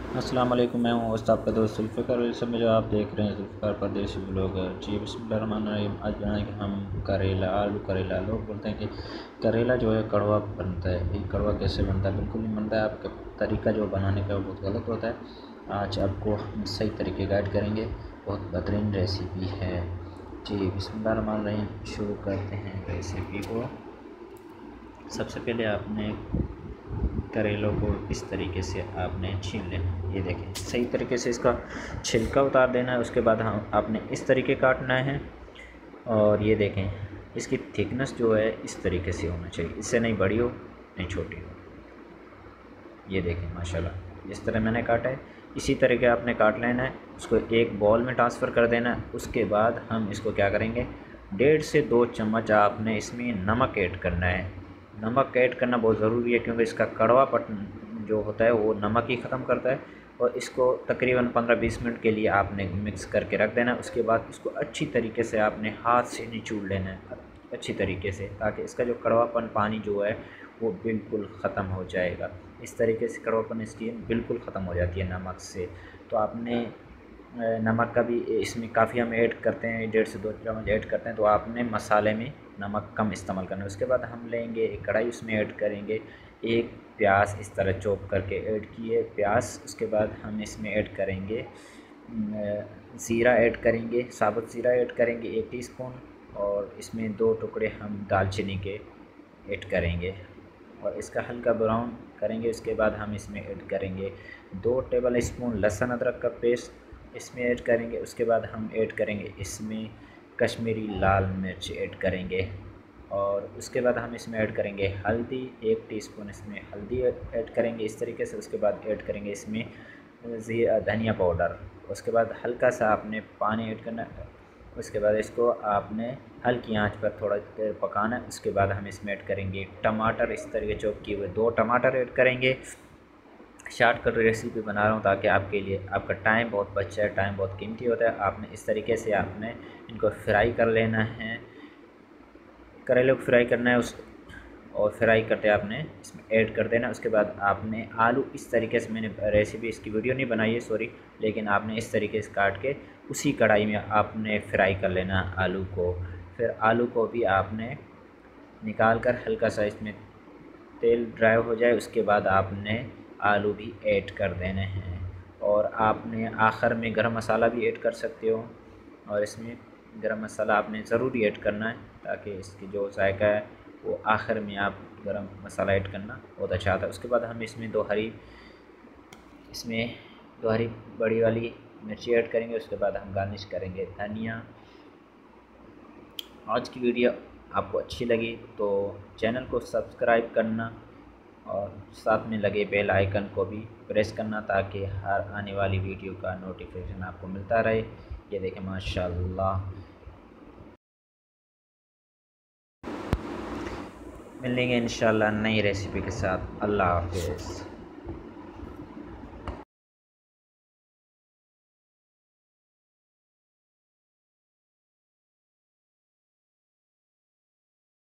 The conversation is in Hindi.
अस्सलाम वालेकुम। मैं हूँ होस्ट आपका दोस्त जुल्फ़िकार। इस समय जो आप देख रहे हैं जुल्फ़िकार परदेसी ब्लॉगर जी। बिस्मिल्लाहिर्रहमानिर्रहीम। आज बनाएंगे हम करेला, आलू करेला। लोग बोलते हैं कि करेला जो है कड़वा बनता है। ये कड़वा कैसे बनता है? बिल्कुल नहीं बनता है। आपका तरीका जो बनाने का बहुत गलत होता है। आज आपको हम सही तरीके गाइड करेंगे। बहुत बेहतरीन रेसिपी है जी। बिस्मिल्लाहिर्रहमानिर्रहीम। शुरू करते हैं रेसिपी को। सबसे पहले आपने करेलों को इस तरीके से आपने छील लेना। ये देखें, सही तरीके से इसका छिलका उतार देना है। उसके बाद हम आपने इस तरीके काटना है। और ये देखें, इसकी थिकनेस जो है इस तरीके से होना चाहिए। इससे नहीं बड़ी हो नहीं छोटी हो। ये देखें माशाल्लाह, इस तरह मैंने काटा है। इसी तरीके आपने काट लेना है। उसको एक बॉल में ट्रांसफ़र कर देना है। उसके बाद हम इसको क्या करेंगे, 1.5 से 2 चम्मच आपने इसमें नमक ऐड करना है। नमक ऐड करना बहुत ज़रूरी है क्योंकि इसका कड़वापन जो होता है वो नमक ही ख़त्म करता है। और इसको तकरीबन 15-20 मिनट के लिए आपने मिक्स करके रख देना है। उसके बाद इसको अच्छी तरीके से आपने हाथ से निचोड़ लेना है अच्छी तरीके से, ताकि इसका जो कड़वापन पानी जो है वो बिल्कुल ख़त्म हो जाएगा। इस तरीके से कड़वापन इसकी बिल्कुल ख़त्म हो जाती है नमक से। तो आपने नमक का भी इसमें काफ़ी हम ऐड करते हैं, 1.5 से 2 चम्मच ऐड करते हैं। तो आपने मसाले में नमक कम इस्तेमाल करना है। उसके बाद हम लेंगे एक कढ़ाई, उसमें ऐड करेंगे एक प्याज, इस तरह चॉप करके ऐड किए प्याज। उसके बाद हम इसमें ऐड करेंगे ज़ीरा ऐड करेंगे, साबुत ज़ीरा ऐड करेंगे 1 टीस्पून। और इसमें 2 टुकड़े हम दालचीनी के ऐड करेंगे और इसका हल्का ब्राउन करेंगे। उसके बाद हम इसमें ऐड करेंगे 2 टेबल स्पून लहसुन अदरक का पेस्ट इसमें ऐड करेंगे। उसके बाद हम ऐड करेंगे इसमें कश्मीरी लाल मिर्च ऐड करेंगे। और उसके बाद हम इसमें ऐड करेंगे हल्दी, 1 टीस्पून इसमें हल्दी ऐड करेंगे इस तरीके से। उसके बाद ऐड करेंगे इसमें धनिया पाउडर। उसके बाद हल्का सा आपने पानी ऐड करना है। उसके बाद इसको आपने हल्की आंच पर थोड़ा देर पकाना है। उसके बाद हम इसमें ऐड करेंगे टमाटर, इस तरीके चॉप किए हुए 2 टमाटर ऐड करेंगे। शॉर्टकट रेसिपी बना रहा हूँ ताकि आपके लिए आपका टाइम बहुत बच जाए। टाइम बहुत कीमती होता है। आपने इस तरीके से आपने इनको फ्राई कर लेना है। करेले को फ्राई करना है और फ्राई करते आपने इसमें ऐड कर देना। उसके बाद आपने आलू इस तरीके से, मैंने रेसिपी इसकी वीडियो नहीं बनाई है सॉरी, लेकिन आपने इस तरीके से काट के उसी कढ़ाई में आपने फ्राई कर लेना आलू को। फिर आलू को भी आपने निकाल कर हल्का सा इसमें तेल ड्राई हो जाए, उसके बाद आपने आलू भी ऐड कर देने हैं। और आपने आखिर में गरम मसाला भी ऐड कर सकते हो। और इसमें गरम मसाला आपने ज़रूरी ऐड करना है ताकि इसकी जो जायका है वो आखिर में आप गरम मसाला ऐड करना बहुत अच्छा आता है। उसके बाद हम इसमें दो हरी बड़ी वाली मिर्ची ऐड करेंगे। उसके बाद हम गार्निश करेंगे धनिया। आज की वीडियो आपको अच्छी लगी तो चैनल को सब्सक्राइब करना और साथ में लगे बेल आइकन को भी प्रेस करना ताकि हर आने वाली वीडियो का नोटिफिकेशन आपको मिलता रहे। ये देखें माशाल्लाह। मिलेंगे इंशाल्लाह नई रेसिपी के साथ। अल्लाह हाफ़िज़।